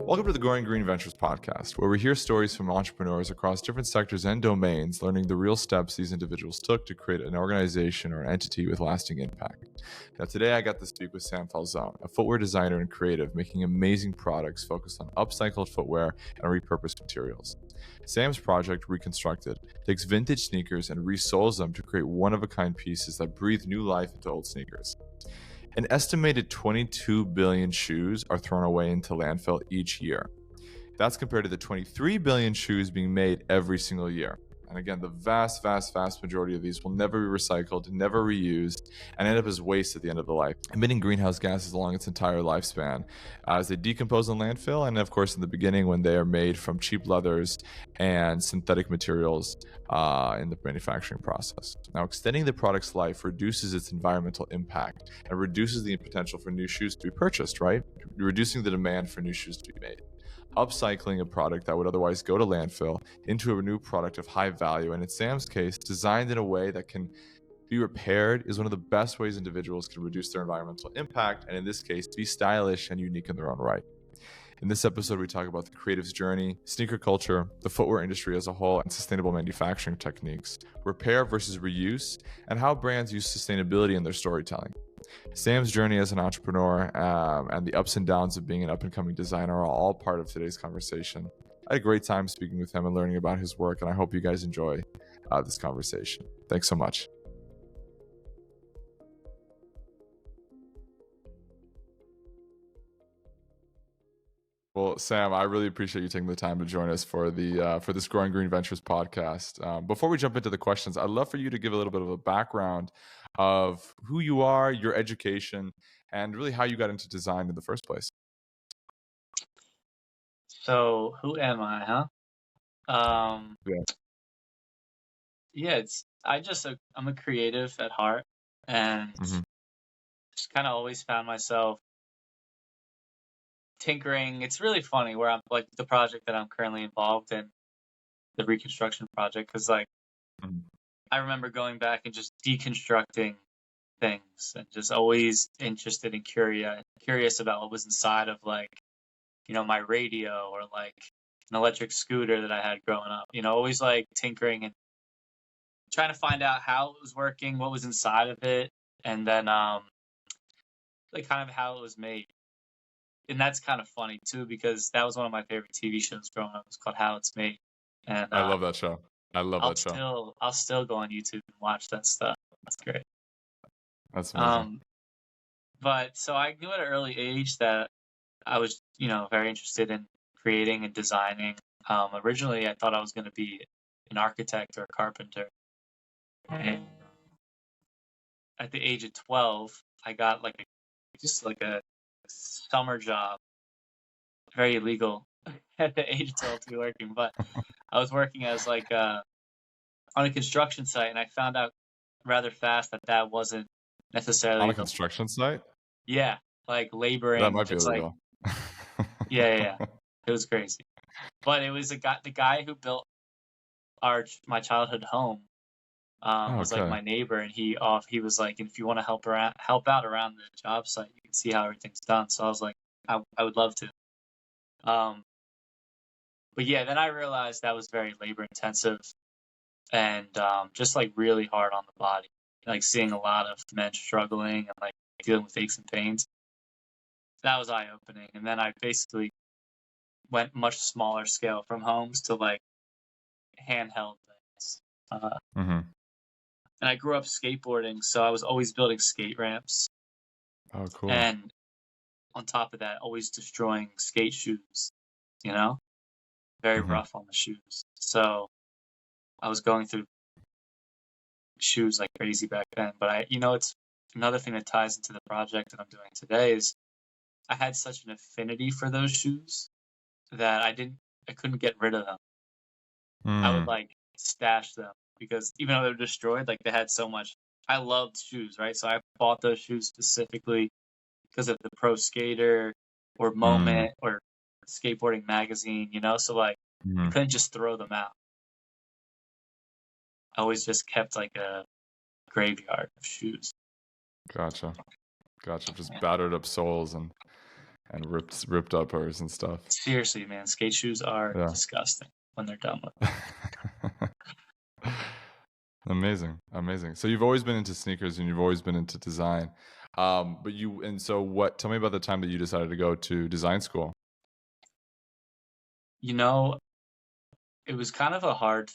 Welcome to the Growing Green Ventures podcast, where we hear stories from entrepreneurs across different sectors and domains, learning the real steps these individuals took to create an organization or entity with lasting impact. Now, today I got to speak with Sam Falzone, a footwear designer and creative making amazing products focused on upcycled footwear and repurposed materials. Sam's project, Reconstructed, takes vintage sneakers and resoles them to create one-of-a-kind pieces that breathe new life into old sneakers. An estimated 22 billion shoes are thrown away into landfill each year. That's compared to the 23 billion shoes being made every single year. And again, the vast majority of these will never be recycled, never reused, and end up as waste at the end of the life, emitting greenhouse gases along its entire lifespan as they decompose in landfill, and of course in the beginning when they are made from cheap leathers and synthetic materials in the manufacturing process. Now, extending the product's life reduces its environmental impact and reduces the potential for new shoes to be purchased, right? Reducing the demand for new shoes to be made. Upcycling a product that would otherwise go to landfill into a new product of high value, and in Sam's case, designed in a way that can be repaired, is one of the best ways individuals can reduce their environmental impact, and in this case, be stylish and unique in their own right. In this episode, we talk about the creative's journey, sneaker culture, the footwear industry as a whole, and sustainable manufacturing techniques, repair versus reuse, and how brands use sustainability in their storytelling. Sam's journey as an entrepreneur and the ups and downs of being an up-and-coming designer are all part of today's conversation. I had a great time speaking with him and learning about his work, and I hope you guys enjoy this conversation. Thanks so much. Well, Sam, I really appreciate you taking the time to join us for this Growing Green Ventures podcast. Before we jump into the questions, I'd love for you to give a little bit of a background of who you are, your education, and really how you got into design in the first place. So, who am I, huh? I'm a creative at heart, and just kind of always found myself tinkering. It's really funny where I'm like the project that I'm currently involved in, the reconstruction project, because I remember going back and just deconstructing things and just always interested and curious about what was inside of my radio or like an electric scooter that I had growing up, always like tinkering and trying to find out how it was working, what was inside of it, and then like kind of how it was made. And that's kind of funny too, because that was one of my favorite TV shows growing up. It's called How It's Made. And I love that show. I'll still go on YouTube and watch that stuff. That's great. That's amazing. But so I knew at an early age that I was, very interested in creating and designing. Originally, I thought I was going to be an architect or a carpenter. And at the age of 12, I got like a summer job, very illegal at the age of 12 to be working, but I was working as on a construction site, and I found out rather fast that wasn't necessarily on a construction site. Yeah, like laboring. That might be illegal. Yeah. It was crazy, but it was the guy who built my childhood home. Was like my neighbor, and he was like, if you want to help out around the job site, you can see how everything's done. So I was like, I would love to. But yeah, then I realized that was very labor intensive and just like really hard on the body, like seeing a lot of men struggling and like dealing with aches and pains. That was eye opening. And then I basically went much smaller scale from homes to like handheld things. And I grew up skateboarding, so I was always building skate ramps. Oh, cool. And on top of that, always destroying skate shoes, very rough on the shoes. So I was going through shoes like crazy back then. But it's another thing that ties into the project that I'm doing today is I had such an affinity for those shoes that I couldn't get rid of them. I would like stash them, because even though they were destroyed, like they had so much. I loved shoes, right? So I bought those shoes specifically because of the Pro Skater or Moment or Skateboarding Magazine, So like I couldn't just throw them out. I always just kept like a graveyard of shoes. Gotcha. Just battered up soles and and ripped uppers and stuff. Seriously, man, skate shoes are Yeah. disgusting when they're done with. Amazing. So you've always been into sneakers and you've always been into design. Tell me about the time that you decided to go to design school. You know, it was kind of a hard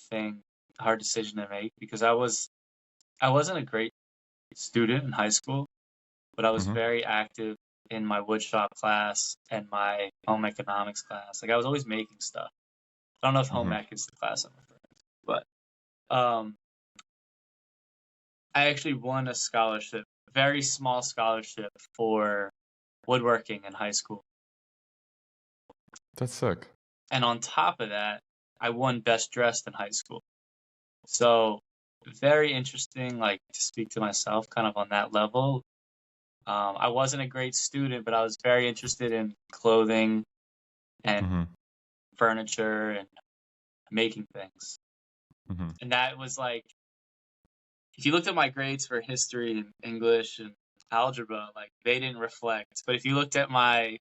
decision to make because I wasn't a great student in high school, but I was Mm-hmm. very active in my woodshop class and my home economics class. Like I was always making stuff. I don't know if home ec is the class I'm referring to, but I actually won a scholarship, very small scholarship for woodworking in high school. That's sick. And on top of that, I won best dressed in high school. So very interesting, like to speak to myself kind of on that level. I wasn't a great student, but I was very interested in clothing and furniture and making things. And that was like, if you looked at my grades for history and English and algebra, like they didn't reflect. But if you looked at my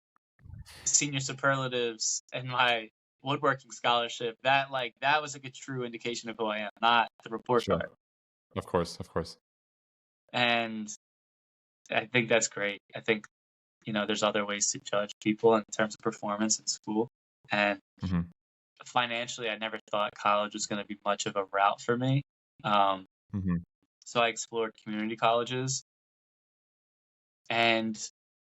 senior superlatives and my woodworking scholarship, that was like a true indication of who I am, not the report card. Of course. And I think that's great. I think, there's other ways to judge people in terms of performance in school. And financially, I never thought college was going to be much of a route for me. So I explored community colleges, and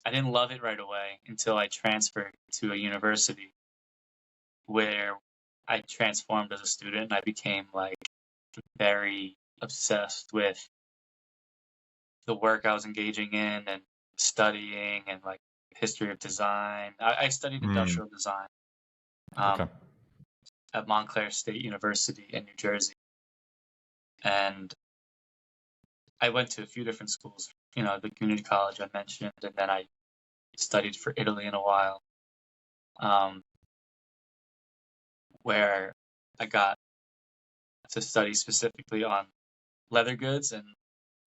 I didn't love it right away until I transferred to a university where I transformed as a student. I became like very obsessed with the work I was engaging in and studying and like history of design. I studied industrial design at Montclair State University in New Jersey. And I went to a few different schools, the community college I mentioned, and then I studied for Italy in a while, where I got to study specifically on leather goods and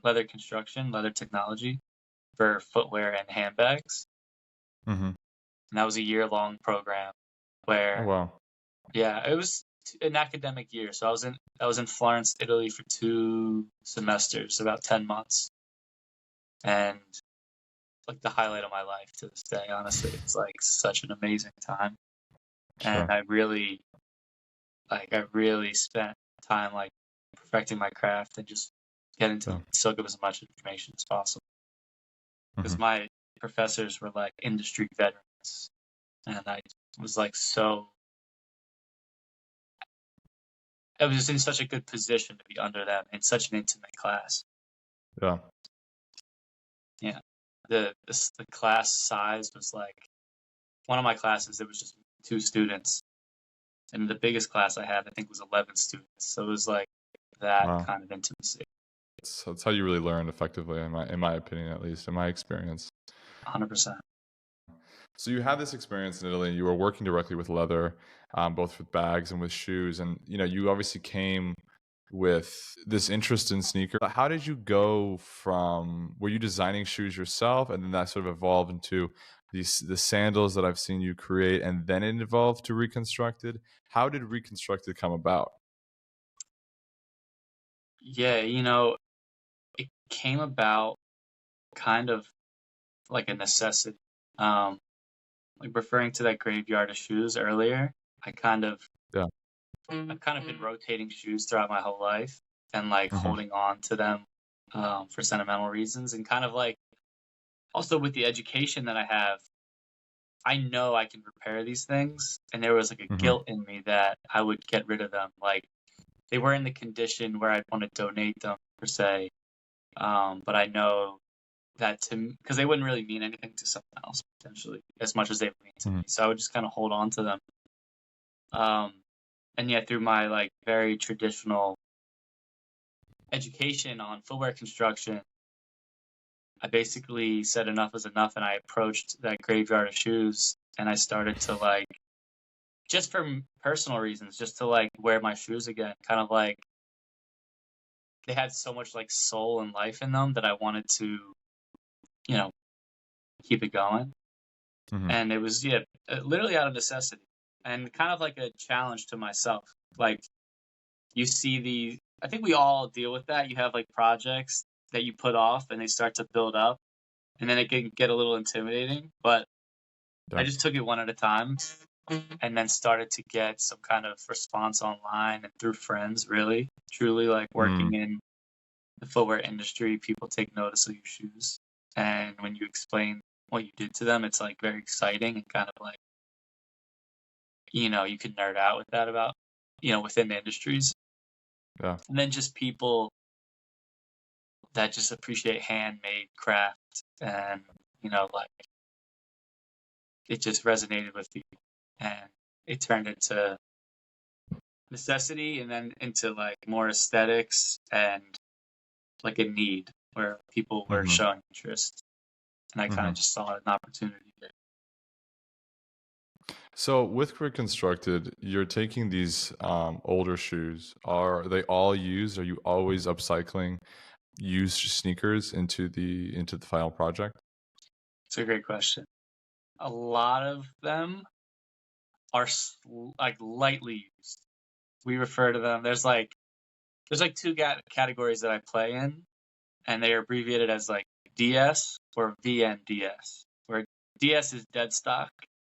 leather construction, leather technology for footwear and handbags. And that was a year-long program where, yeah, it was an academic year. So I was in Florence, Italy for 2 semesters, about 10 months. And like the highlight of my life to this day, honestly. It's like such an amazing time. And I really spent time like perfecting my craft and just getting to soak up as much information as possible. Because my professors were like industry veterans. And I was like I was just in such a good position to be under them in such an intimate class. Yeah. The class size was like, one of my classes, there was just 2 students. And the biggest class I had, I think, was 11 students. So it was like that kind of intimacy. That's how you really learn effectively, in my opinion, at least, in my experience. 100%. So you had this experience in Italy, and you were working directly with leather, both with bags and with shoes. And, you obviously came with this interest in sneakers. How did you go from, were you designing shoes yourself, and then that sort of evolved into the sandals that I've seen you create, and then it evolved to Reconstructed? How did Reconstructed come about? Yeah, it came about kind of like a necessity. Like referring to that graveyard of shoes earlier, I've kind of been rotating shoes throughout my whole life and like holding on to them for sentimental reasons, and kind of like also with the education that I have, I know I can repair these things, and there was like a guilt in me that I would get rid of them. Like they were in the condition where I'd want to donate them per se, but I know that because they wouldn't really mean anything to someone else potentially as much as they mean to me. So I would just kind of hold on to them. And yeah, through my like very traditional education on footwear construction, I basically said enough is enough, and I approached that graveyard of shoes, and I started to like, just for personal reasons, just to like wear my shoes again, kind of like they had so much like soul and life in them that I wanted to, keep it going. Mm-hmm. And it was, yeah, literally out of necessity and kind of like a challenge to myself. Like, you see I think we all deal with that. You have like projects that you put off and they start to build up, and then it can get a little intimidating. But I Yeah. just took it one at a time and then started to get some kind of response online and through friends, really, truly, like working in the footwear industry. People take notice of your shoes. And when you explain what you did to them, it's like very exciting and kind of like, you can nerd out with that about, within the industries. Yeah. And then just people that just appreciate handmade craft and, like it just resonated with people and it turned into necessity and then into like more aesthetics and like a need where people were Mm-hmm. showing interest. And I kind Mm-hmm. of just saw an opportunity there. So with Reconstructed, you're taking these older shoes. Are they all used? Are you always upcycling used sneakers into the final project? It's a great question. A lot of them are like lightly used. We refer to them. There's like two categories that I play in, and they are abbreviated as like DS or VNDS, where DS is dead stock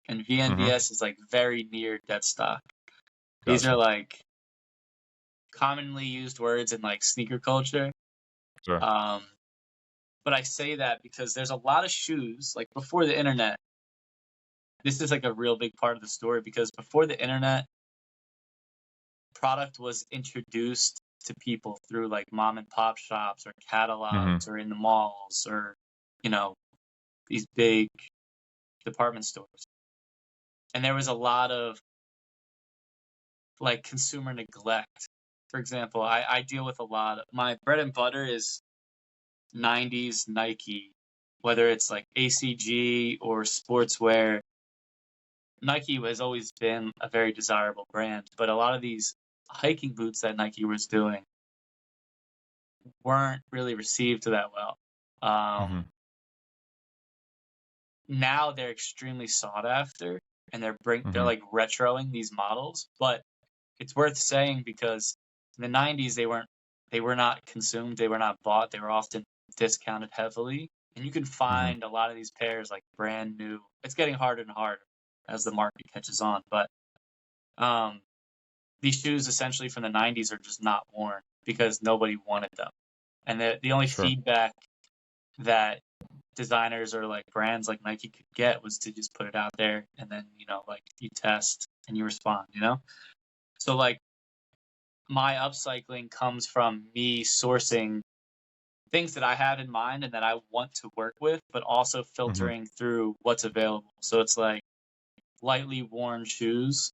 and Mm-hmm. VNDS is like very near dead stock. These are Gotcha. like commonly used words in like sneaker culture. Sure. But I say that because there's a lot of shoes, like before the internet. This is like a real big part of the story because before the internet, product was introduced to people through like mom and pop shops or Mm-hmm. catalogs or in the malls or, these big department stores. And there was a lot of like consumer neglect. For example, I deal with a lot of my bread and butter is 90s Nike, whether it's like ACG or sportswear. Nike has always been a very desirable brand, but a lot of these hiking boots that Nike was doing weren't really received that well. Mm-hmm. Now they're extremely sought after, and they're Mm-hmm. like retroing these models. But it's worth saying because in the 90s they were not consumed, they were not bought, they were often discounted heavily, and you can Mm-hmm. find a lot of these pairs like brand new. It's getting harder and harder as the market catches on, but these shoes essentially from the 90s are just not worn because nobody wanted them. And the only Sure. feedback that designers or like brands like Nike could get was to just put it out there and then, like you test and you respond, So like my upcycling comes from me sourcing things that I have in mind and that I want to work with, but also Mm-hmm. filtering through what's available. So it's like lightly worn shoes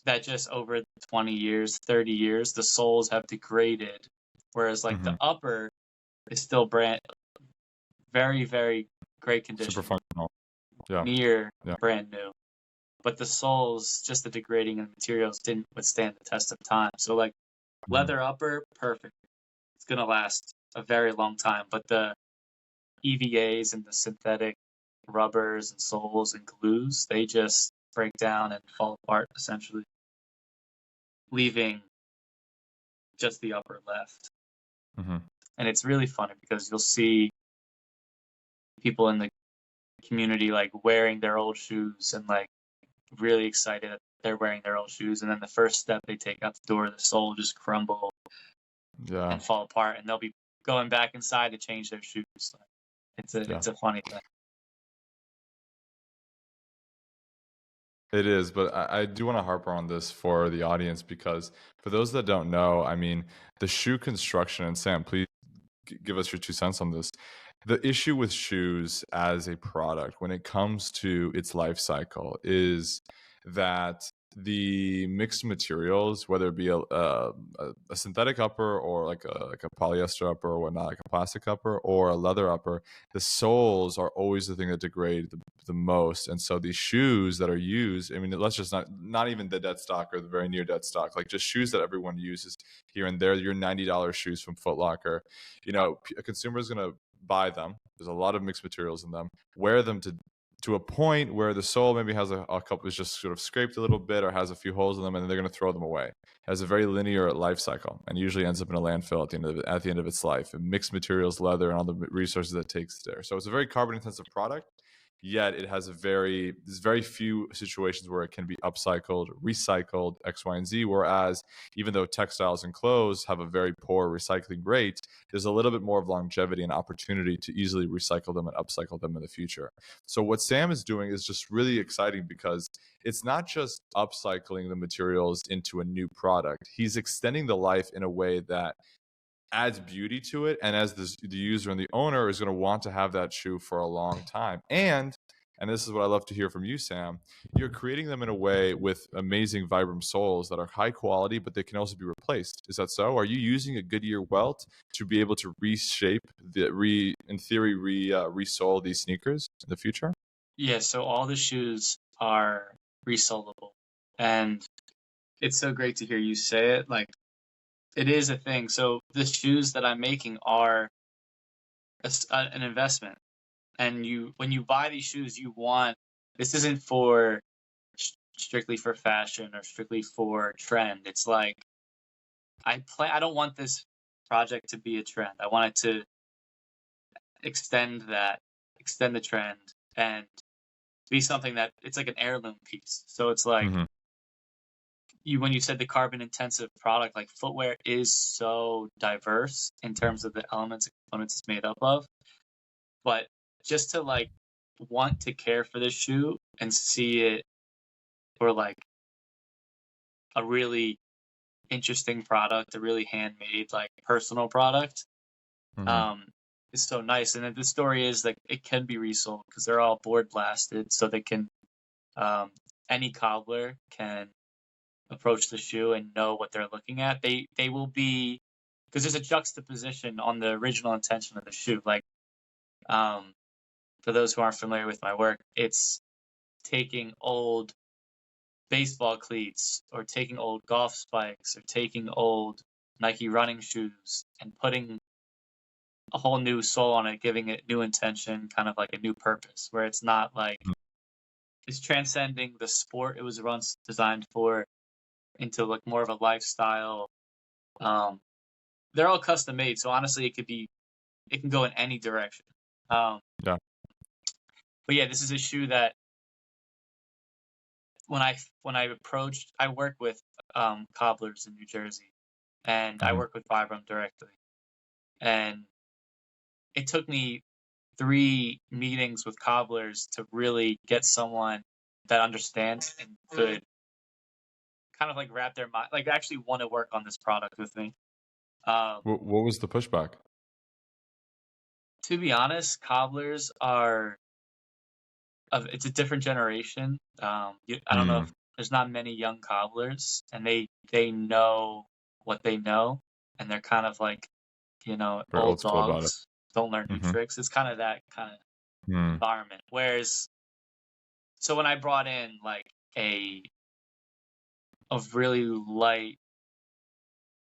that just over 20 years, 30 years, the soles have degraded. Whereas like Mm-hmm. the upper is still very, very great Super condition, functional. Yeah. near Yeah. brand new. But the soles, just the degrading of the materials didn't withstand the test of time. So like Mm-hmm. leather upper, perfect. It's gonna last a very long time. But the EVAs and the synthetic rubbers and soles and glues, they just break down and fall apart essentially, leaving just the upper left. Mm-hmm. And it's really funny because you'll see people in the community like wearing their old shoes and like really excited that they're wearing their old shoes, and then the first step they take out the door, the sole just crumble Yeah. and fall apart, and they'll be going back inside to change their shoes. Yeah. It's a funny thing. It is, but I do want to harp on this for the audience because for those that don't know, I mean, the shoe construction, and Sam, please give us your 2 cents on this. The issue with shoes as a product when it comes to its life cycle is that the mixed materials, whether it be a synthetic upper or like a polyester upper or whatnot, like a plastic upper or a leather upper, the soles are always the thing that degrade the most. And so these shoes that are used, I mean, let's just not even the dead stock or the very near dead stock, like just shoes that everyone uses here and there, your $90 shoes from Foot Locker, a consumer is going to buy them. There's a lot of mixed materials in them. Wear them to to a point where the sole maybe has a couple, is just sort of scraped a little bit or has a few holes in them, and then they're going to throw them away. It has a very linear life cycle and usually ends up in a landfill at the end of its life. And mixed materials, leather, and all the resources that takes there. So it's a very carbon intensive product. Yet it has there's very few situations where it can be upcycled, recycled, X, Y, and Z. Whereas even though textiles and clothes have a very poor recycling rate, there's a little bit more of longevity and opportunity to easily recycle them and upcycle them in the future. So what Sam is doing is just really exciting because it's not just upcycling the materials into a new product. He's extending the life in a way that adds beauty to it, and as the user and the owner is going to want to have that shoe for a long time. And this is what I love to hear from you, Sam, you're creating them in a way with amazing Vibram soles that are high quality, but they can also be replaced. Is that so? Are you using a Goodyear welt to be able to reshape resole these sneakers in the future? Yeah, so all the shoes are resolable, and it's so great to hear you say it. Like, it is a thing. So the shoes that I'm making are an investment, and when you buy these shoes, this isn't for strictly for fashion or strictly for trend. It's like I don't want this project to be a trend. I want it to extend the trend, and be something that it's like an heirloom piece. So it's like when you said the carbon intensive product, like footwear is so diverse in terms of the elements and components it's made up of. But just to like want to care for this shoe and see it for like a really interesting product, a really handmade, like personal product, is so nice. And then the story is like it can be resold because they're all board blasted, so they can any cobbler can approach the shoe and know what they're looking at. They will be, because there's a juxtaposition on the original intention of the shoe. Like, for those who aren't familiar with my work, it's taking old baseball cleats or taking old golf spikes or taking old Nike running shoes and putting a whole new sole on it, giving it new intention, kind of like a new purpose, where it's not like it's transcending the sport it was once designed for into like more of a lifestyle. They're all custom made, so honestly it can go in any direction. Yeah. But yeah, this is a shoe that when I approached, I work with cobblers in New Jersey, and I work with Vibram directly. And it took me 3 meetings with cobblers to really get someone that understands and could kind of like wrap their mind, like actually want to work on this product with me. What was the pushback? To be honest, cobblers are it's a different generation. I don't know if there's not many young cobblers, and they know what they know, and they're kind of like, Very old school about it. dogs don't learn new tricks. It's kind of that kind of environment. Whereas, so when I brought in like a really light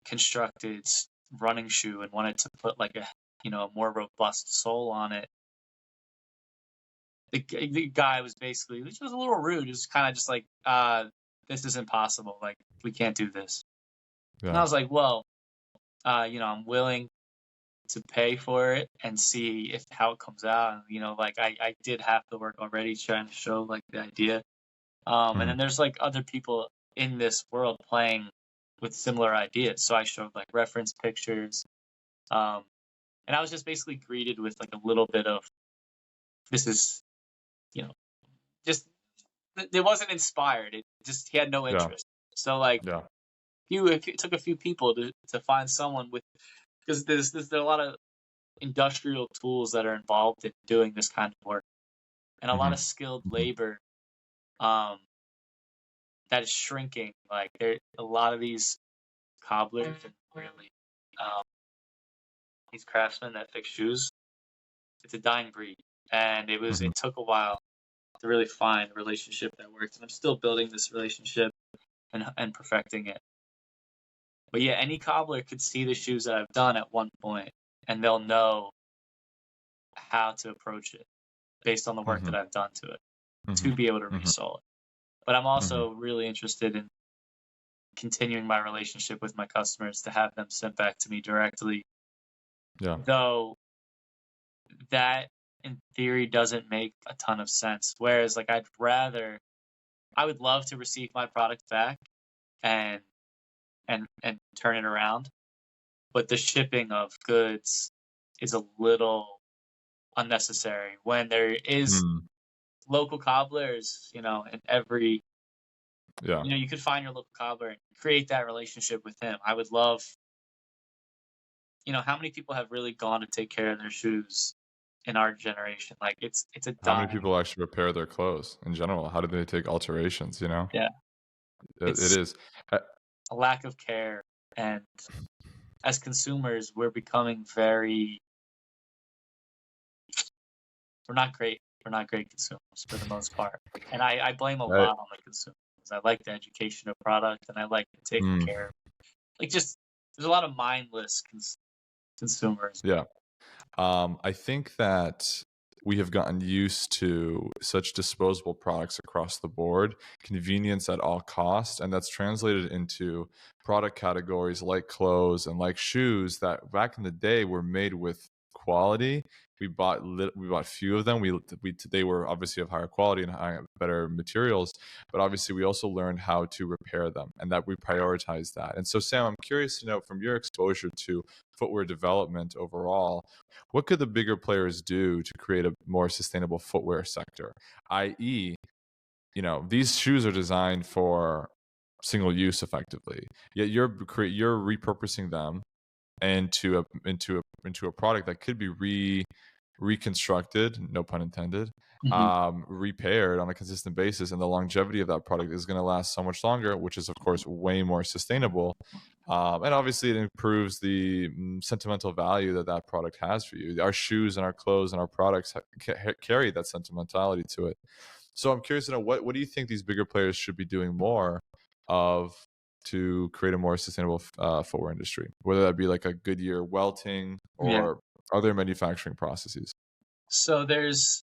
constructed running shoe and wanted to put like a more robust sole on it, the guy was basically, which was a little rude. It was kind of just like, this is impossible. Like, we can't do this. Yeah. And I was like, well, I'm willing to pay for it and see how it comes out. And, like I did half the work already trying to show like the idea. And then there's like other people in this world playing with similar ideas. So I showed like reference pictures. And I was just basically greeted with like a little bit of, this is, just, it wasn't inspired. It just, he had no interest. Yeah. So like, it took a few people to find someone with, because there are a lot of industrial tools that are involved in doing this kind of work, and a lot of skilled labor that is shrinking. Like, there a lot of these cobblers and really these craftsmen that fix shoes, it's a dying breed, and it took a while to really find a relationship that works, and I'm still building this relationship and perfecting it. But yeah, any cobbler could see the shoes that I've done at one point, and they'll know how to approach it. based on the work that I've done to it to be able to resole it. But I'm also really interested in continuing my relationship with my customers to have them sent back to me directly. Yeah. Though that in theory doesn't make a ton of sense. Whereas like I would love to receive my product back and turn it around. But the shipping of goods is a little unnecessary when there is local cobblers, in every, you could find your local cobbler and create that relationship with him. I would love, how many people have really gone to take care of their shoes in our generation? Like it's a How many dying. people actually repair their clothes in general? How do they take alterations, Yeah. It is. A lack of care. And as consumers, we're becoming we're not great. We're not great consumers for the most part. And I blame a lot on the consumers. I like the education of product and I like taking care of, like, just, there's a lot of mindless consumers. Yeah. I think that we have gotten used to such disposable products across the board, convenience at all costs, and that's translated into product categories like clothes and like shoes that back in the day were made with quality. We bought few of them. They were obviously of higher quality and better materials, but obviously we also learned how to repair them, and that we prioritize that. And so, Sam, I'm curious to know, from your exposure to footwear development overall, what could the bigger players do to create a more sustainable footwear sector? I.e., these shoes are designed for single use effectively, yet you're repurposing them into a product that could be reconstructed, no pun intended, repaired on a consistent basis, and the longevity of that product is going to last so much longer, which is of course way more sustainable, and obviously it improves the sentimental value that product has for you. Our shoes and our clothes and our products carry that sentimentality to it. So I'm curious to know, what do you think these bigger players should be doing more of to create a more sustainable footwear industry, whether that be like a Goodyear welting or other manufacturing processes? So there's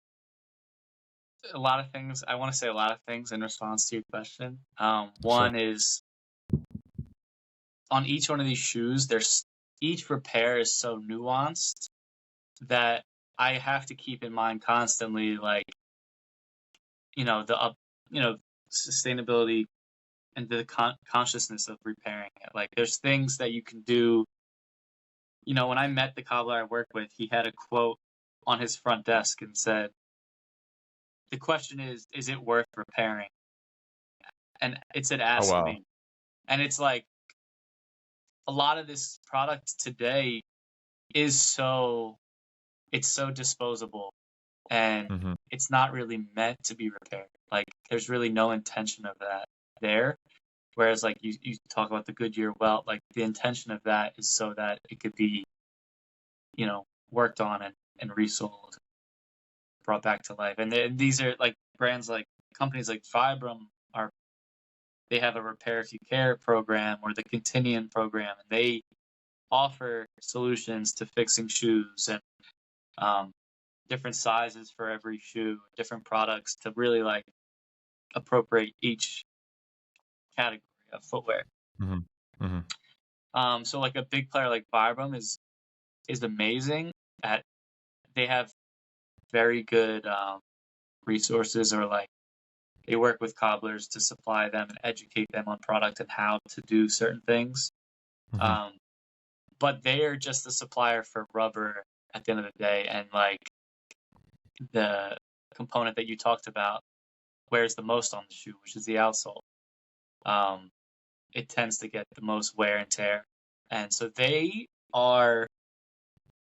a lot of things. I want to say a lot of things in response to your question. One is, on each one of these shoes, each repair is so nuanced that I have to keep in mind constantly, like, sustainability and the consciousness of repairing it. Like, there's things that you can do. When I met the cobbler I work with, he had a quote on his front desk and said, "The question is it worth repairing?" And it said, "Ask me." And it's like, a lot of this product today is so disposable, and it's not really meant to be repaired. Like, there's really no intention of that there. Whereas, like, you talk about the Goodyear welt, like, the intention of that is so that it could be, worked on and resold, brought back to life. And these are like brands, like companies like Vibram they have a Repair If You Care program, or the Continuum program, and they offer solutions to fixing shoes and different sizes for every shoe, different products to really like appropriate each category of footwear. So like a big player like Vibram is amazing at, they have very good resources, or like they work with cobblers to supply them and educate them on product and how to do certain things. But they are just a supplier for rubber at the end of the day, and like the component that you talked about wears the most on the shoe, which is the outsole. It tends to get the most wear and tear, and so they are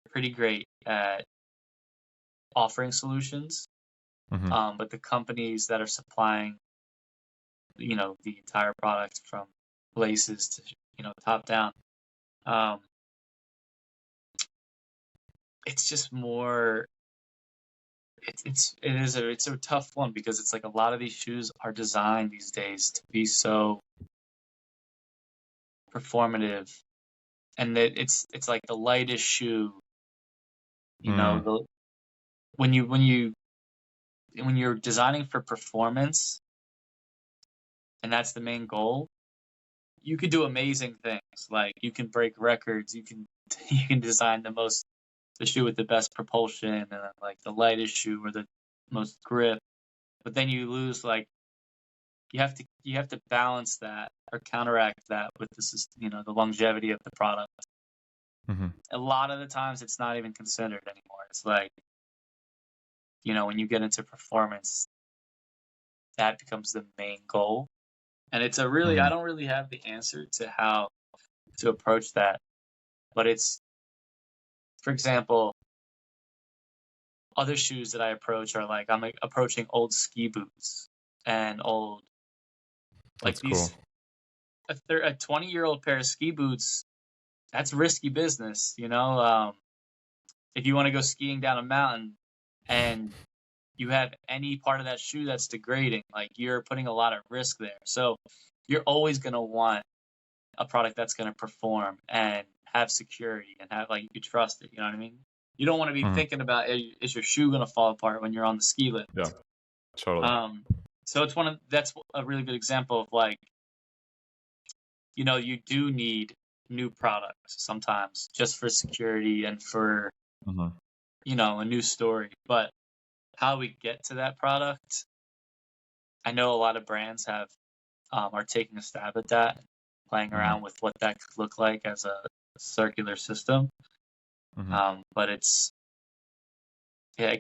pretty great at offering solutions. But the companies that are supplying, the entire product from laces to, top down, it's just more, it's a tough one, because it's like a lot of these shoes are designed these days to be so performative, and that it's like the lightest shoe, when you when you're designing for performance, and that's the main goal, you could do amazing things. Like you can break records, you can design the shoe with the best propulsion and like the lightest shoe or the most grip. But then you lose, like, you have to balance that or counteract that with the longevity of the product. A lot of the times it's not even considered anymore. It's like, when you get into performance, that becomes the main goal. And it's I don't really have the answer to how to approach that. But it's, for example, other shoes that I approach are like, I'm approaching old ski boots and old, like, That's these, cool. a 20-year-old pair of ski boots, that's risky business, if you want to go skiing down a mountain and you have any part of that shoe that's degrading, like, you're putting a lot of risk there. So you're always going to want a product that's going to perform and have security and have, like, you can trust it. You know what I mean? You don't want to be thinking about, is your shoe going to fall apart when you're on the ski lift? Yeah, totally. So that's a really good example of, like, you do need new products sometimes just for security and for, a new story. But how we get to that product, I know a lot of brands are taking a stab at that, playing around with what that could look like as a circular system. But it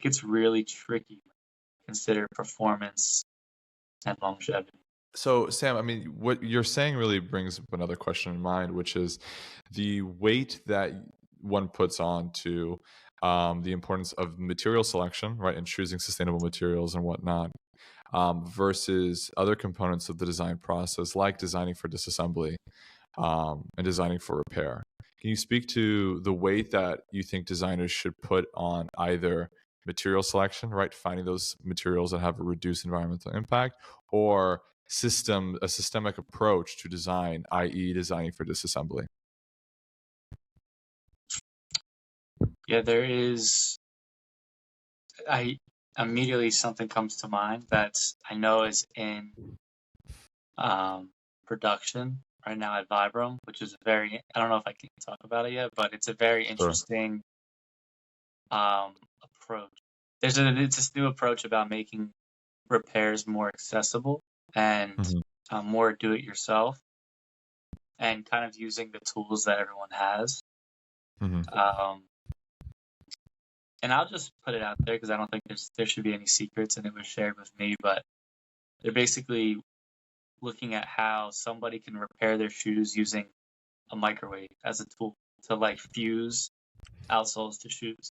gets really tricky. Consider performance and longevity. So, Sam, I mean, what you're saying really brings up another question in mind, which is the weight that one puts on to the importance of material selection, right, and choosing sustainable materials and whatnot, versus other components of the design process, like designing for disassembly and designing for repair. Can you speak to the weight that you think designers should put on either material selection, right, finding those materials that have a reduced environmental impact, or a systemic approach to design, i.e. designing for disassembly? Yeah, there is. Immediately something comes to mind that I know is in production right now at Vibram, which is I don't know if I can talk about it yet, but it's a very interesting approach. It's this new approach about making repairs more accessible and more do-it-yourself, and kind of using the tools that everyone has. And I'll just put it out there because I don't think there should be any secrets, and it was shared with me. But they're basically looking at how somebody can repair their shoes using a microwave as a tool to, like, fuse outsoles to shoes.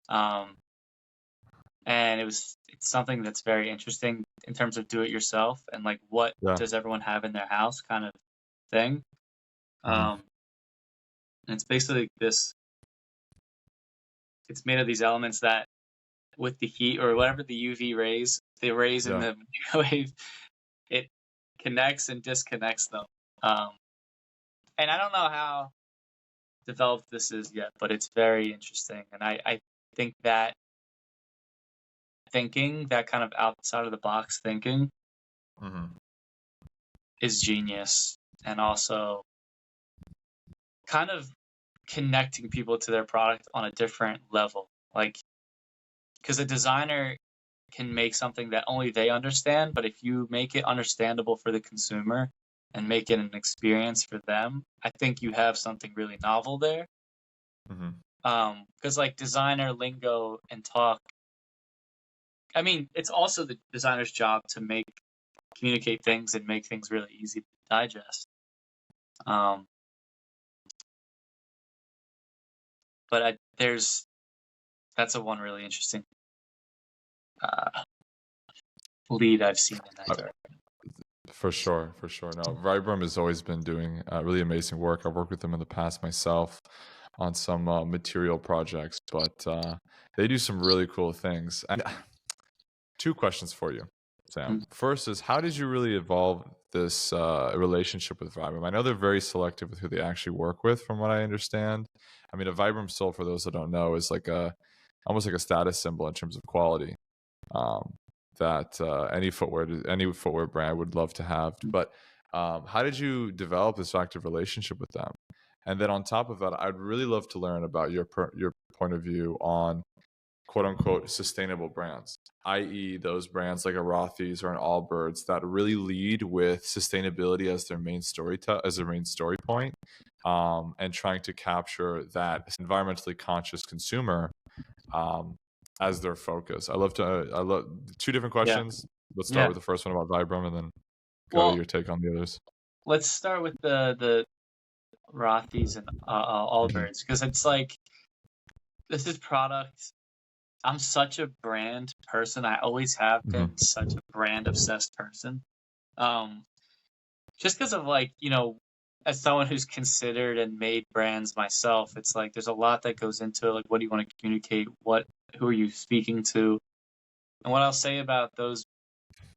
And it's something that's very interesting in terms of do it yourself and, like, what does everyone have in their house kind of thing. And it's basically this. It's made of these elements that, with the heat or whatever the UV rays, the rays in the microwave, it connects and disconnects them. And I don't know how developed this is yet, but it's very interesting. And I think that that kind of outside of the box thinking, is genius, and also kind of connecting people to their product on a different level. Like, because a designer can make something that only they understand, but if you make it understandable for the consumer and make it an experience for them, I think you have something really novel there. Because, like, designer lingo and talk, I mean, it's also the designer's job to communicate things and make things really easy to digest. But that's one really interesting lead I've seen in that direction. For sure. No, Vibram has always been doing really amazing work. I've worked with them in the past myself on some material projects, but they do some really cool things. And two questions for you, Sam. First is, how did you really evolve this relationship with Vibram? I know they're very selective with who they actually work with, from what I understand. I mean, a Vibram sole, for those that don't know, is like almost like a status symbol in terms of quality. that any footwear brand would love to have. But how did you develop this active relationship with them? And then on top of that, I'd really love to learn about your point of view on quote unquote sustainable brands, i.e., those brands like a Rothy's or an Allbirds that really lead with sustainability as their main story point, and trying to capture that environmentally conscious consumer as their focus. I love two different Yeah. questions. Let's start Yeah. with the first one about Vibram, and then go to Well, your take on the others. let's start with the Rothy's and Allbirds, because it's like, this is product. I'm such a brand person. I always have been such a brand obsessed person. Just because of, like, as someone who's considered and made brands myself, it's like there's a lot that goes into it. Like, what do you want to communicate? Who are you speaking to? And what I'll say about those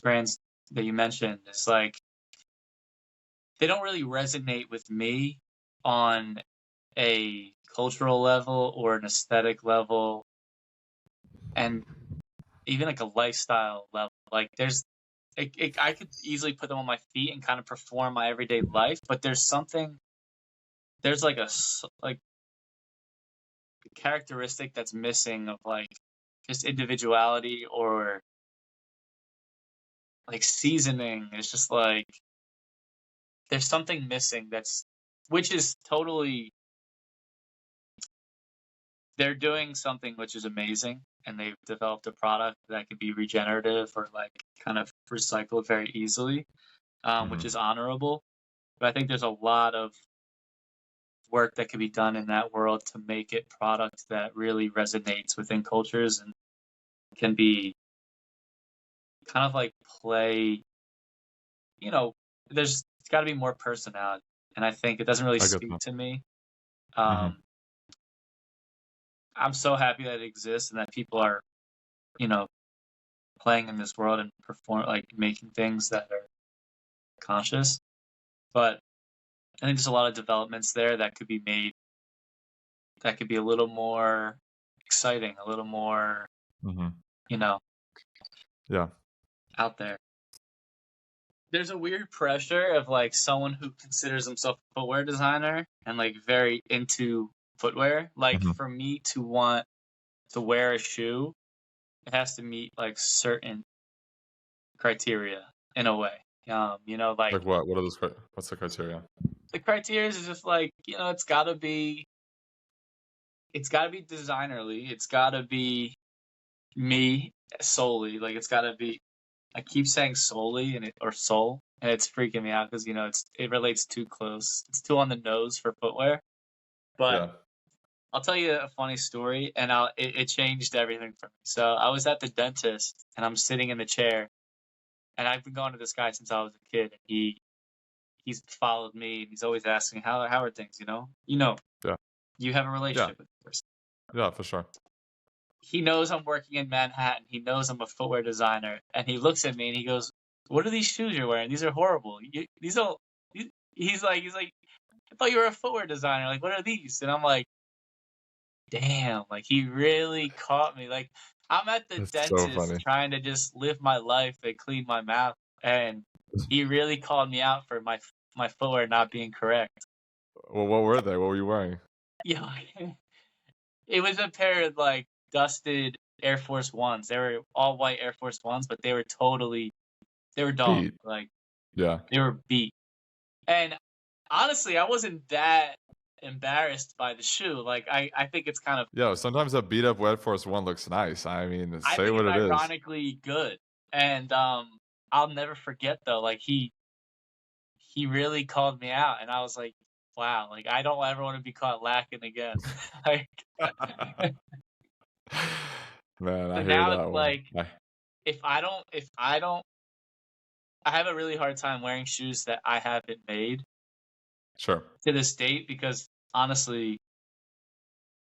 brands that you mentioned is, like, they don't really resonate with me on a cultural level or an aesthetic level, and even like a lifestyle level. Like, I could easily put them on my feet and kind of perform my everyday life, but there's like a characteristic that's missing of, like, just individuality or like seasoning. It's just like there's something missing, which is totally, they're doing something which is amazing, and they've developed a product that could be regenerative or like kind of recycled very easily, which is honorable. But I think there's a lot of work that could be done in that world to make it product that really resonates within cultures and can be kind of like play, it's got to be more personality. And I think it doesn't really speak to me. I'm so happy that it exists and that people are, playing in this world and making things that are conscious. But I think there's a lot of developments there that could be made that could be a little more exciting, a little more, out there. There's a weird pressure of, like, someone who considers himself a footwear designer and, like, very into footwear. Like, for me to want to wear a shoe, it has to meet, like, certain criteria in a way. Like what? What are those? What's the criteria? The criteria is just like, it's gotta be designerly. It's gotta be me solely. Like, it's gotta be. I keep saying solely or soul, and it's freaking me out because it relates too close. It's too on the nose for footwear. But I'll tell you a funny story, and it changed everything for me. So I was at the dentist, and I'm sitting in the chair, and I've been going to this guy since I was a kid. And he's followed me, and he's always asking how are things. Yeah. You have a relationship with the person. Yeah, for sure. He knows I'm working in Manhattan. He knows I'm a footwear designer, and he looks at me and he goes, "What are these shoes you're wearing? These are horrible. He's like, I thought you were a footwear designer. Like, what are these?" And I'm like, damn, like, he really caught me. Like, I'm at the dentist trying to just live my life and clean my mouth, and he really called me out for my footwear not being correct. Well, what were they? What were you wearing? Yeah, it was a pair of, like, dusted Air Force Ones. They were all white Air Force Ones, but they were dog. Beat. Like, yeah, they were beat. And honestly, I wasn't that embarrassed by the shoe. Like, I think it's kind of, sometimes a beat up Air Force One looks nice. I mean, say what it is. Ironically good. And I'll never forget, though, like, he really called me out, and I was like, wow, like, I don't ever want to be caught lacking again. Like, man, I hear that one. Like, if I don't, I have a really hard time wearing shoes that I haven't made. Sure. To this date, because honestly,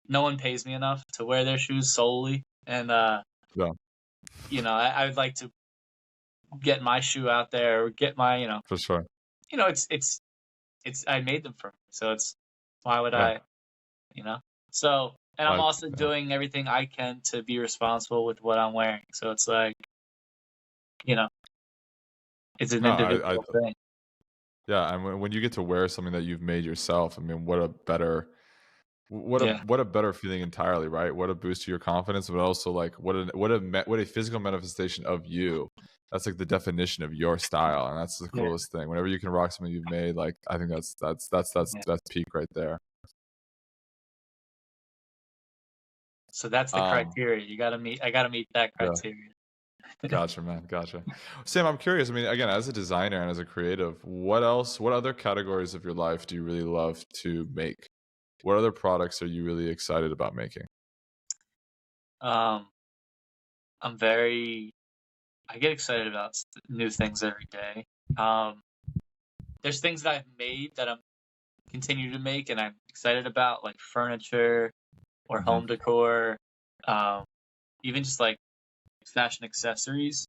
no one pays me enough to wear their shoes solely, and I would like to get my shoe out there or get my, for sure. It's I made them for me, so it's why would I, so. And I'm also doing everything I can to be responsible with what I'm wearing. So it's like, you know, it's an No, individual thing. yeah, and when you get to wear something that you've made yourself, I mean, Yeah, what a better feeling entirely, right? What a boost to your confidence, but also like what a physical manifestation of you. That's like the definition of your style, and that's the yeah, coolest thing. Whenever you can rock something you've made, like I think yeah. that's peak right there. So that's the Um, criteria. I gotta meet that yeah. criteria. Gotcha, man. Gotcha. Sam, I'm curious. I mean, again, as a designer and as a creative, what other categories of your life do you really love to make? What other products are you really excited about making? Um, I get excited about new things every day. Um, there's things that I've made that I'm continue to make and I'm excited about, like furniture or Hmm. home decor, um, even just like fashion accessories,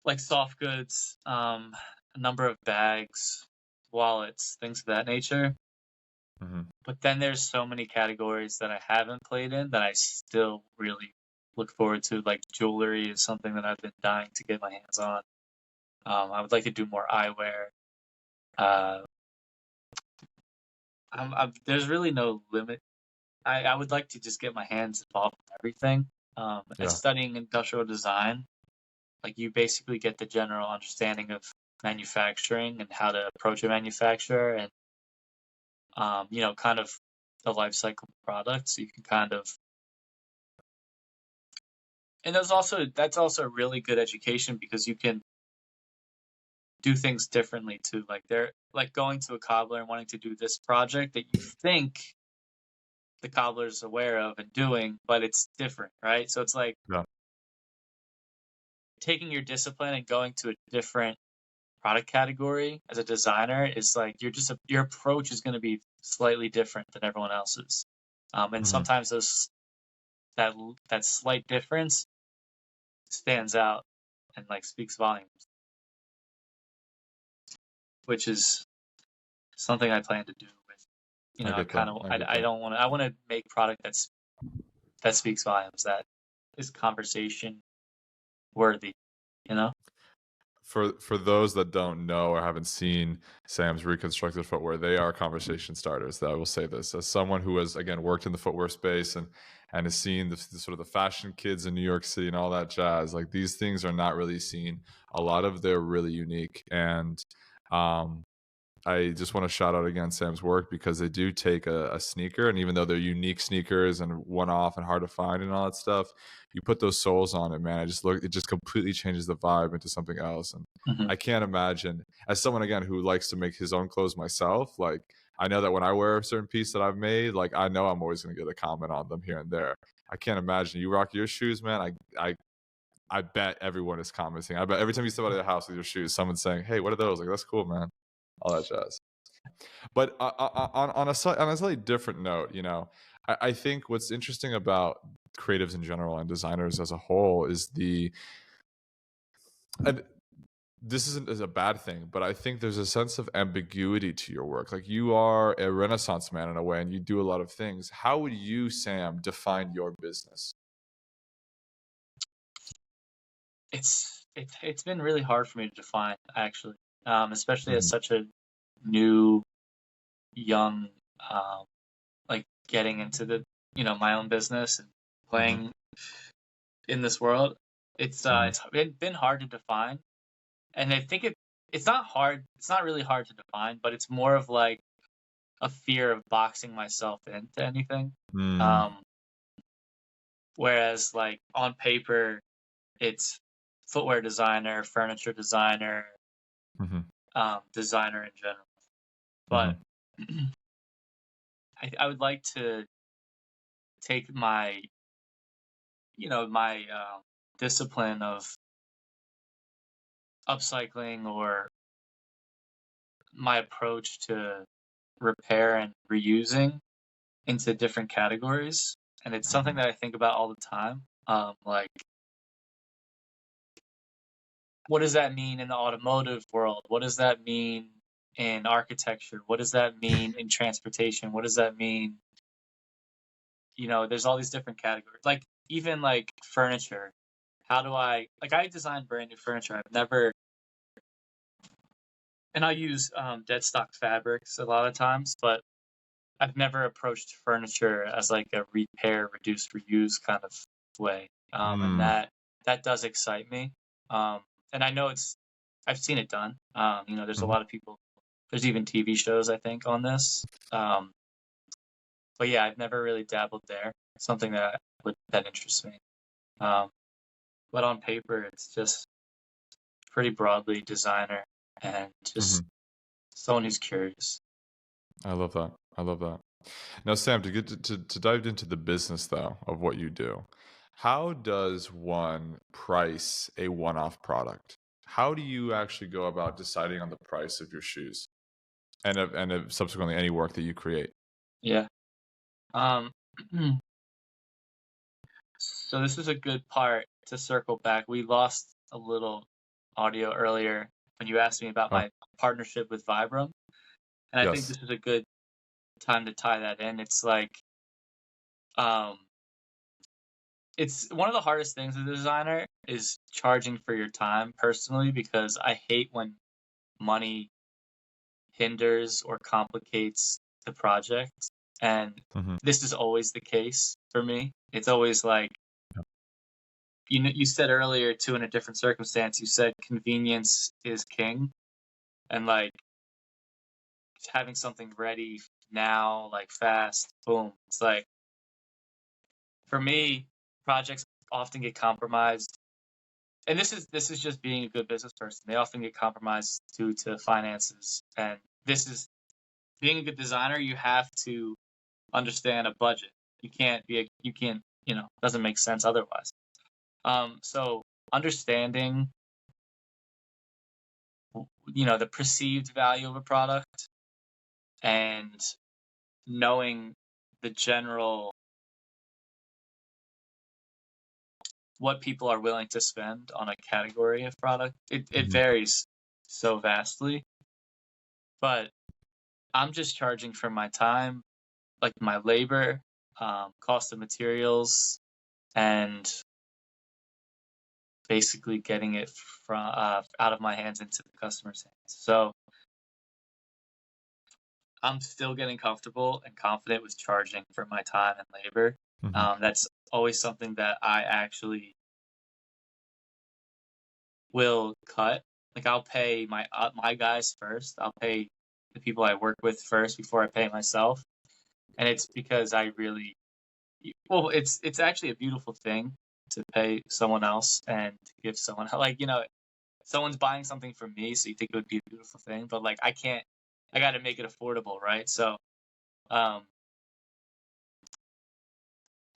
like soft goods, a number of bags, wallets, things of that nature. Hmm. But then there's so many categories that I haven't played in that I still really look forward to. Like jewelry is something that I've been dying to get my hands on. I would like to do more eyewear. Uh, there's really no limit. I would like to just get my hands involved in everything. And Yeah. studying industrial design, like you basically get the general understanding of manufacturing and how to approach a manufacturer and kind of the life cycle of products. So you can kind of, and that's also a really good education because you can do things differently too. Like they're like going to a cobbler and wanting to do this project that you think the cobbler's aware of and doing, but it's different, right? So it's like Yeah. taking your discipline and going to a different product category as a designer is like your approach is going to be slightly different than everyone else's, and Hmm. sometimes that that slight difference stands out and like speaks volumes, which is something I plan to do with I I get that. kind of I get I that. don't want to I want to make product that speaks volumes, that is conversation worthy, you know. For those that don't know or haven't seen Sam's Reconstructed footwear, they are conversation starters. I will say this as someone who has again worked in the footwear space and has seen the sort of the fashion kids in New York City and all that jazz. Like these things are not really seen. A lot of they're really unique, and um, I just want to shout out again Sam's work because they do take a sneaker, and even though they're unique sneakers and one off and hard to find and all that stuff, you put those soles on it, man. It just completely changes the vibe into something else. And Hmm. I can't imagine, as someone again who likes to make his own clothes myself, like I know that when I wear a certain piece that I've made, like I know I'm always going to get a comment on them here and there. I can't imagine you rock your shoes, man. I bet everyone is commenting. I bet every time you step out of the house with your shoes, someone's saying, "Hey, what are those?" Like that's cool, man. All that jazz. But on on a slightly different note, I think what's interesting about creatives in general and designers as a whole is and this isn't as a bad thing, but I think there's a sense of ambiguity to your work. Like you are a Renaissance man in a way, and you do a lot of things. How would you, Sam, define your business? It's been really hard for me to define actually, especially as Hmm. such a new young, um, like getting into the my own business and Hmm. playing in this world. Hmm. It's been hard to define, and I think it's not hard. It's not really hard to define, but it's more of like a fear of boxing myself into anything. Hmm. Um, Whereas like on paper, it's footwear designer, furniture designer, Hmm. designer in general. But Hmm. I would like to take my my discipline of upcycling or my approach to repair and reusing into different categories. And it's something that I think about all the time. Like, what does that mean in the automotive world? What does that mean in architecture? What does that mean in transportation? What does that mean? There's all these different categories. Like, even like furniture. how do I design brand new furniture. I've never, and I use deadstock fabrics a lot of times, but I've never approached furniture as like a repair, reduce, reuse kind of way. And that does excite me. And I know I've seen it done. There's a lot of people, there's even TV shows, I think, on this. But yeah, I've never really dabbled there. Something that interests me. But on paper, it's just pretty broadly designer and just someone who's curious. I love that. I love that. Now, Sam, to get to dive into the business though of what you do, how does one price a one-off product? How do you actually go about deciding on the price of your shoes and subsequently any work that you create? Yeah. So this is a good part to circle back. We lost a little audio earlier when you asked me about my partnership with Vibram. And I think this is a good time to tie that in. It's like, it's one of the hardest things as a designer is charging for your time personally, because I hate when money hinders or complicates the project. And this is always the case for me. It's always like, you said earlier too, in a different circumstance, you said convenience is king, and like having something ready now, like fast, boom. It's like, for me, projects often get compromised, and this is just being a good business person. They often get compromised due to finances, and this is being a good designer. You have to understand a budget. You can't doesn't make sense otherwise. So understanding, the perceived value of a product and knowing the general, what people are willing to spend on a category of product, it varies so vastly. But I'm just charging for my time, like my labor, cost of materials, and basically getting it from out of my hands into the customer's hands. So I'm still getting comfortable and confident with charging for my time and labor. That's always something that I actually will cut. Like, I'll pay my guys first. I'll pay the people I work with first before I pay myself. And it's because I really, well, it's actually a beautiful thing to pay someone else and to give someone, like, someone's buying something from me, so you think it would be a beautiful thing, but like, I got to make it affordable, right? So, a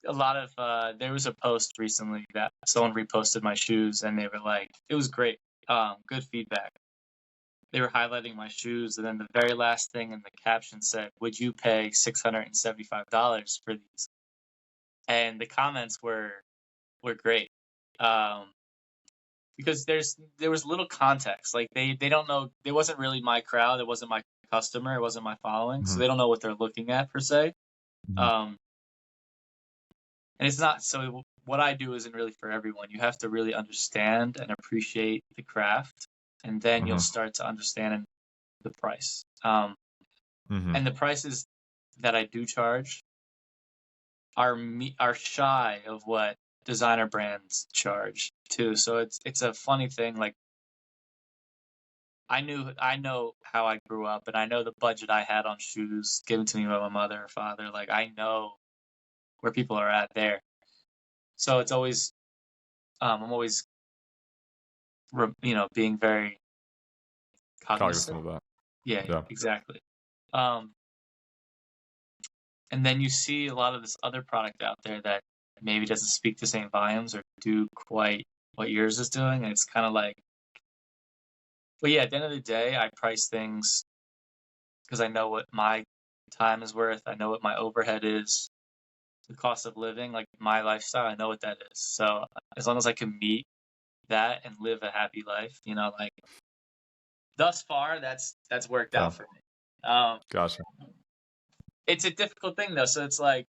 lot of, there was a post recently that someone reposted my shoes, and they were like, it was great, good feedback. They were highlighting my shoes, and then the very last thing in the caption said, "Would you pay $675 for these?" And the comments were great, because there was little context. Like, they don't know. It wasn't really my crowd. It wasn't my customer. It wasn't my following. So they don't know what they're looking at per se. And it's not. So what I do isn't really for everyone. You have to really understand and appreciate the craft, and then you'll start to understand the price. And the prices that I do charge are shy of what designer brands charge too. So it's a funny thing. Like, I know how I grew up, and I know the budget I had on shoes given to me by my mother or father. Like, I know where people are at there. So it's always, I'm always, being very cognizant of that. Yeah, exactly. And then you see a lot of this other product out there that maybe doesn't speak the same volumes or do quite what yours is doing. And it's kind of like, but yeah, at the end of the day, I price things because I know what my time is worth. I know what my overhead is, the cost of living, like my lifestyle. I know what that is. So as long as I can meet that and live a happy life, like, thus far, that's worked out for me. Gotcha. It's a difficult thing though. So it's like,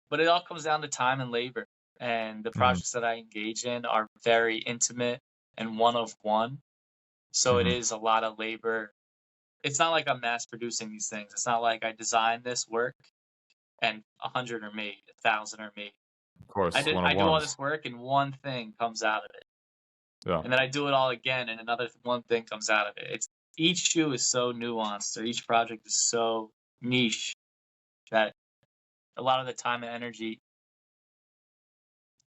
but it all comes down to time and labor. and the Hmm. projects that I engage in are very intimate and one of one. So it Hmm. is a lot of labor. It's not like I'm mass producing these things. It's not like I designed this work and 100 are made, 1,000 are made. Of course, one of I do all ones. this work and one thing comes out of it. Yeah. And then I do it all again and another one thing comes out of it. It's each shoe is so nuanced or each project is so niche that a lot of the time and energy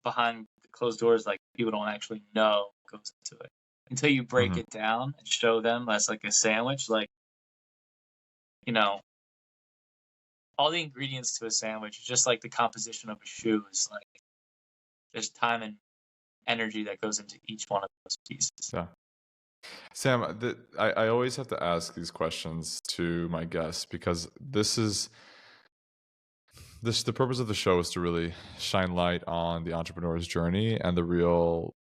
behind the closed doors, like people don't actually know goes into it until you break Hmm. it down and show them as like a sandwich. Like, you know, all the ingredients to a sandwich, just like the composition of a shoe, is like there's time and energy that goes into each one of those pieces. Yeah. Sam, I always have to ask these questions to my guests because the purpose of the show is to really shine light on the entrepreneur's journey and the real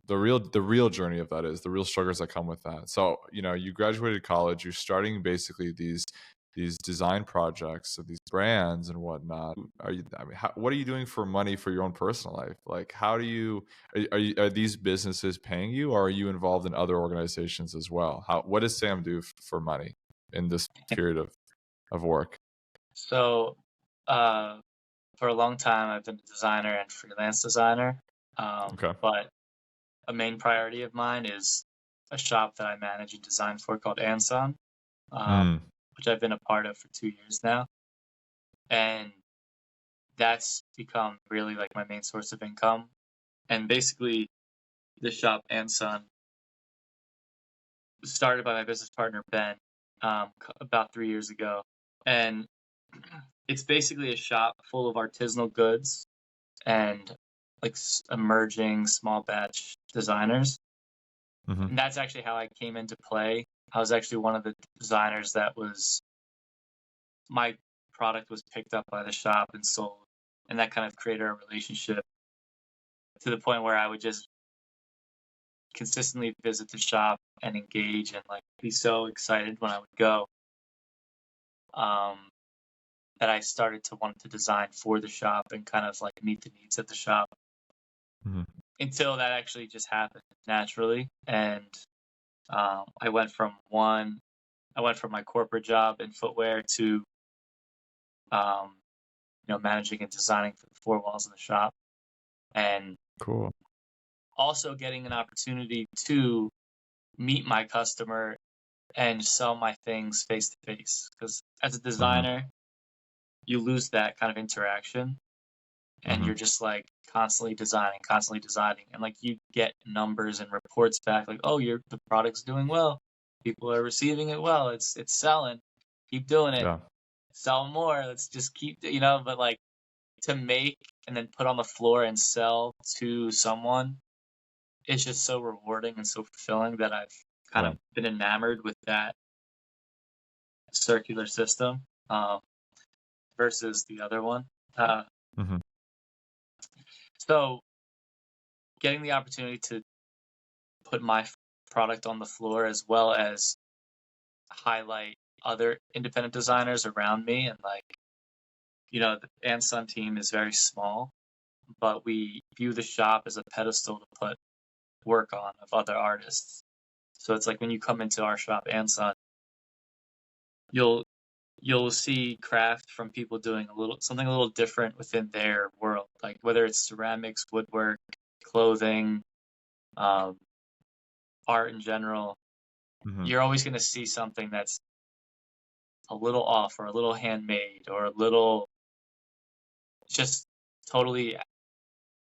journey of that is the real struggles that come with that. So, you graduated college, you're starting basically these design projects of these brands and whatnot. What are you doing for money for your own personal life? Like, how do you are these businesses paying you, or are you involved in other organizations as well? What does Sam do for money in this period of work? So, for a long time, I've been a designer and freelance designer. Okay. But a main priority of mine is a shop that I manage and design for called Anson, Mm. which I've been a part of for 2 years now. And that's become really like my main source of income. And basically, the shop Anson was started by my business partner, Ben, about 3 years ago. And it's basically a shop full of artisanal goods and like emerging small batch designers. Hmm. And that's actually how I came into play. I was actually one of the designers that was my product was picked up by the shop and sold, and that kind of created a relationship to the point where I would just consistently visit the shop and engage and like be so excited when I would go, that I started to want to design for the shop and kind of like meet the needs of the shop, Hmm. until that actually just happened naturally. And I went from my corporate job in footwear to um, managing and designing for the four walls of the shop, and Cool. also getting an opportunity to meet my customer and sell my things face to face. Because as a Hmm. designer, you lose that kind of interaction, and Hmm. you're just like constantly designing, and like you get numbers and reports back, like, oh, the product's doing well, people are receiving it well, it's selling, keep doing it, Yeah. sell more, let's just keep, but like to make and then put on the floor and sell to someone, it's just so rewarding and so fulfilling that I've kind Yeah. of been enamored with that circular system, versus the other one. Uh, Hmm. so getting the opportunity to put my product on the floor as well as highlight other independent designers around me, and like, the Ansun team is very small, but we view the shop as a pedestal to put work on of other artists. So it's like when you come into our shop, Ansun, you'll see craft from people doing something a little different within their world, like whether it's ceramics, woodwork, clothing, art in general. Hmm. You're always going to see something that's a little off or a little handmade or a little just totally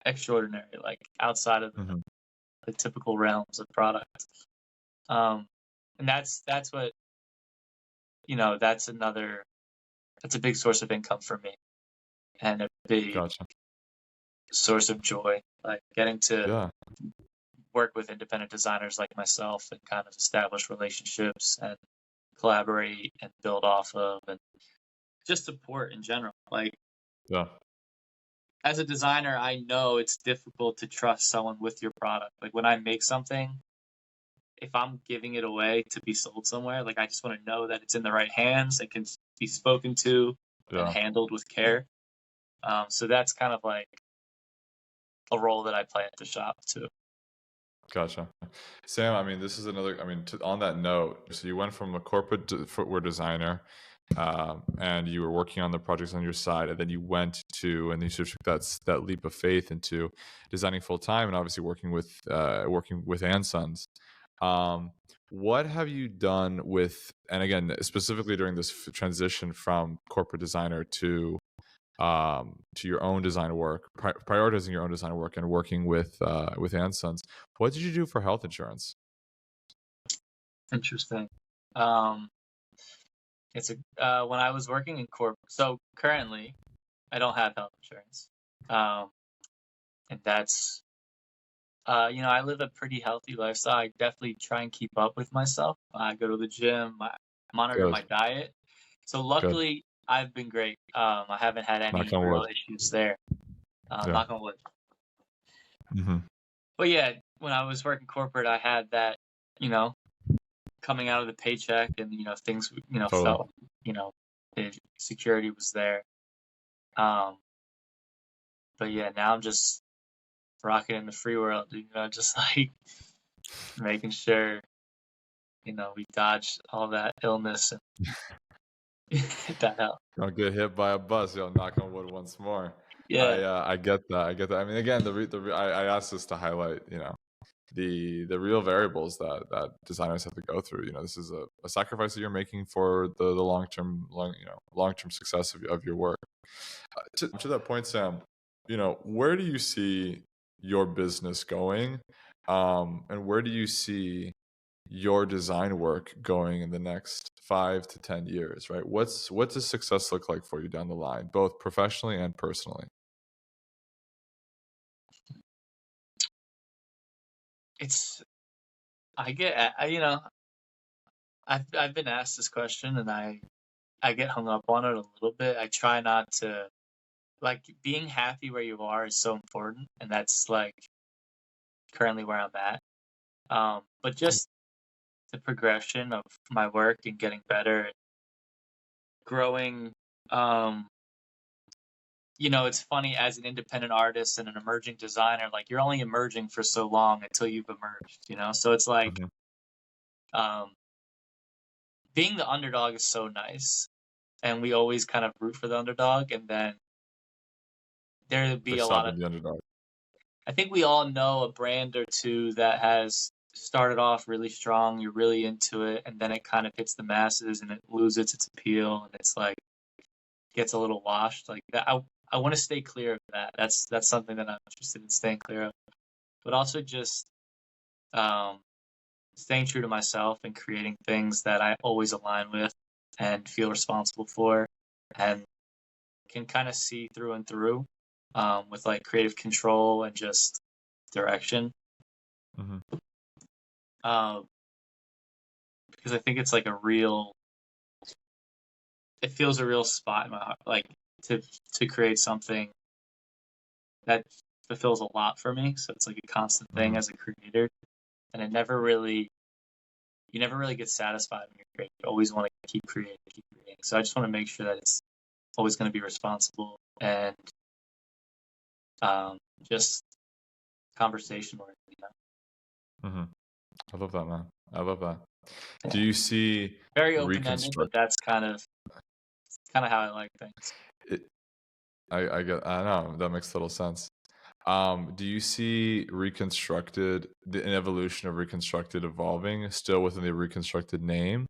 extraordinary, like outside of Hmm. the typical realms of product. And that's what, that's a big source of income for me and a big Gotcha. source of joy, like getting to Yeah. work with independent designers like myself and kind of establish relationships and collaborate and build off of, and just support in general. Like, Yeah. as a designer, I know it's difficult to trust someone with your product. Like when I make something, if I'm giving it away to be sold somewhere, like I just want to know that it's in the right hands and can be spoken to and Yeah. handled with care. So that's kind of like a role that I play at the shop too. Gotcha. Sam, I mean, this is another, I mean, on that note, so you went from a corporate footwear designer, and you were working on the projects on your side, and then you went to, and you sort of took that leap of faith into designing full time, and obviously working with and Sons. What have you done with, and again, specifically during this transition from corporate designer to your own design work, prioritizing your own design work and working with and Sons, what did you do for health insurance? Interesting. It's when I was working in corp. So currently, I don't have health insurance, and that's I live a pretty healthy lifestyle. I definitely try and keep up with myself. I go to the gym. I monitor my Good, diet. So good. luckily, I've been great. I haven't had Knock any on real wood. issues there. Yeah. Knock on wood. Mm-hmm. But yeah, when I was working corporate, I had that, coming out of the paycheck, and things, Totally. felt, the security was there. But yeah, now I'm just rocking in the free world, just like making sure, we dodge all that illness and that helps. Don't get hit by a bus. Yo, knock on wood once more. Yeah. I get that. I get that. I mean, again, I asked this to highlight, the real variables that designers have to go through. This is a sacrifice that you're making for the long-term success of your work. To that point, Sam, where do you see your business going, and where do you see your design work going in the next 5 to 10 years, right? What does success look like for you down the line, both professionally and personally? I get, I've been asked this question, and I get hung up on it a little bit. I try not to, like, being happy where you are is so important, and that's like currently where I'm at. But just the progression of my work and getting better and growing. It's funny, as an independent artist and an emerging designer, like, you're only emerging for so long until you've emerged. So it's like, um, being the underdog is so nice, and we always kind of root for the underdog, and then there'll be For a lot of, stopping the underdog. I think we all know a brand or two that has started off really strong, you're really into it, and then it kind of hits the masses and it loses its appeal, and it's like, gets a little washed like that. I want to stay clear of that. That's something that I'm interested in staying clear of. But also just staying true to myself and creating things that I always align with and feel responsible for, and can kind of see through and through, with like creative control and just direction. Mm-hmm. Because I think it's like it feels a real spot in my heart, like, to create something that fulfills a lot for me. So it's like a constant thing as a creator, and you never really get satisfied when you're creating. You always want to keep creating. So I just want to make sure that it's always going to be responsible and just conversation oriented. I love that, man. I love that. Yeah. Do you see very open-ended, but that's kind of how I like things. I know that makes total sense. Do you see Reconstructed, an evolution of Reconstructed evolving still within the Reconstructed name?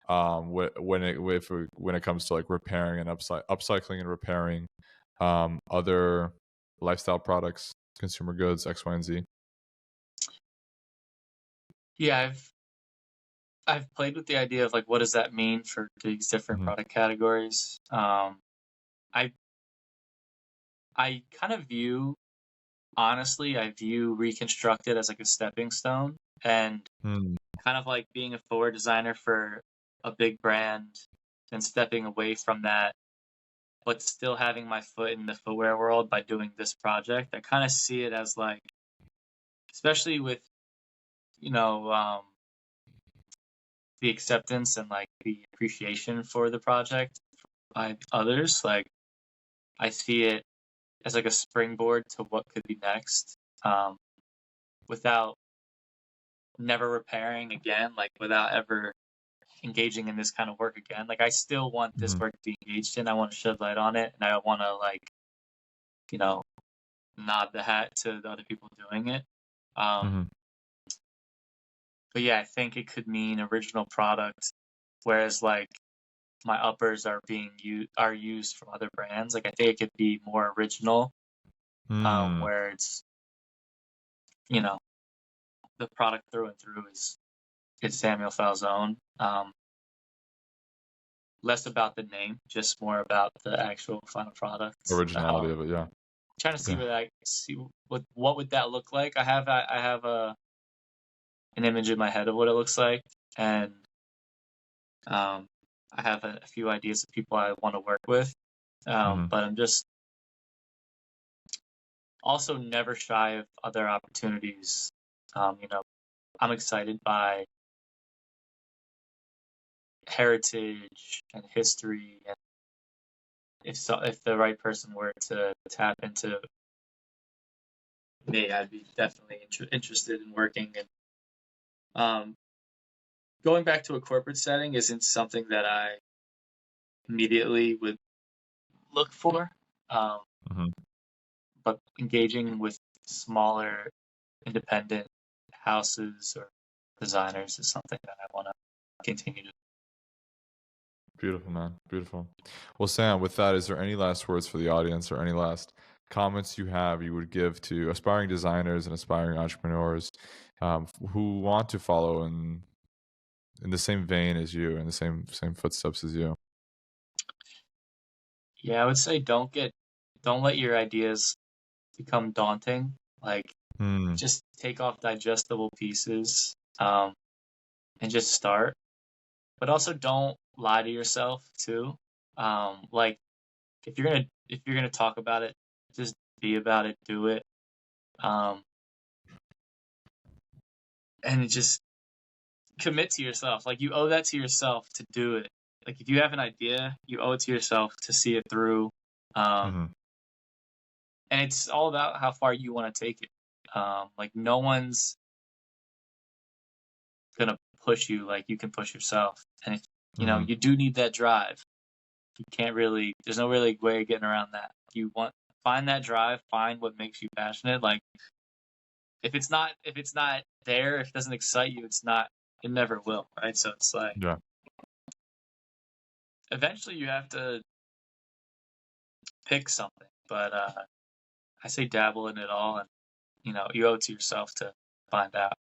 When it comes to like repairing and upcycling and repairing other lifestyle products, consumer goods, X, Y, and Z? Yeah, I've played with the idea of like, what does that mean for these different product categories. I kind of view Reconstructed as like a stepping stone, and kind of like being a forward designer for a big brand and stepping away from that, but still having my foot in the footwear world by doing this project. I kind of see it as like, especially with, the acceptance and like the appreciation for the project by others, like, I see it as like a springboard to what could be next, without never repairing again, like without ever engaging in this kind of work again. Like I still want this Mhm. work to be engaged in. I want to shed light on it, and I want to like, you know, nod the hat to the other people doing it. Mhm. But yeah, I think it could mean original product, whereas like my uppers are used from other brands. Like I think it could be more original, Mm. where it's, you know, the product through and through is it's Samuel Falzone. Less about the name, just more about the actual final product. Originality of it, yeah. Trying to see Yeah. what would that look like. I have an image in my head of what it looks like, and I have a few ideas of people I want to work with. Mhm. But I'm just also never shy of other opportunities. I'm excited by heritage and history, and if the right person were to tap into me, I'd be definitely interested in working. And going back to a corporate setting isn't something that I immediately would look for. Um, Mhm. but engaging with smaller independent houses or designers is something that I want to continue to. Beautiful, man. Beautiful. Well, Sam, with that, is there any last words for the audience or any last comments you would give to aspiring designers and aspiring entrepreneurs who want to follow in the same vein as you, in the same footsteps as you? Yeah, I would say don't let your ideas become daunting. Like Hmm. just take off digestible pieces, and just start. But also don't lie to yourself too. Like if you're gonna talk about it, just be about it, do it. Um, and just commit to yourself. Like you owe that to yourself to do it. Like if you have an idea, you owe it to yourself to see it through. Um, Hmm. and it's all about how far you want to take it. Like no one's gonna push you like you can push yourself. And if Hmm. you do need that drive. You can't really. There's no really way of getting around that. You want find that drive, find what makes you passionate. Like if it's not there, if it doesn't excite you, it's not. It never will, right? So it's like Yeah. eventually you have to pick something. But I say dabble in it all, and you owe it to yourself to find out.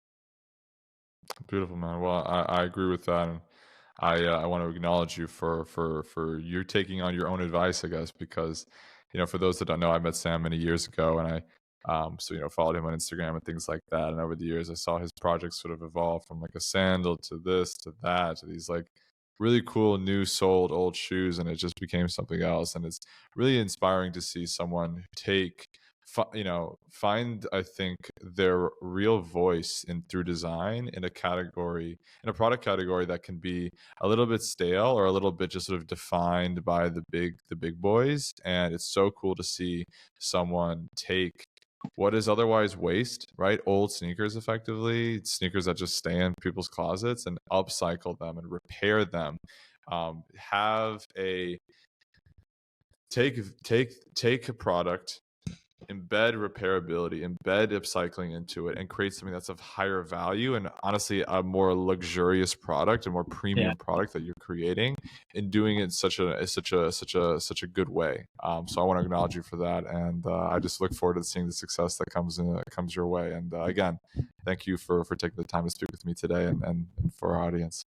Beautiful, man. Well, I agree with that, and I want to acknowledge you for you taking on your own advice, I guess, because for those that don't know, I met Sam many years ago, and I followed him on Instagram and things like that, and over the years, I saw his projects sort of evolve from like a sandal to this to that to these like really cool new sold old shoes, and it just became something else, and it's really inspiring to see someone take find, I think, their real voice in through design in a product category that can be a little bit stale or a little bit just sort of defined by the big boys. And it's so cool to see someone take what is otherwise waste, right? Old sneakers, effectively, sneakers that just stay in people's closets, and upcycle them and repair them. Have a take a product, embed repairability, embed upcycling into it, and create something that's of higher value and honestly a more luxurious product, a more Yeah. premium product that you're creating, and doing it in such a good way. So I want to acknowledge you for that, and I just look forward to seeing the success that comes your way. And again, thank you for taking the time to speak with me today, and for our audience.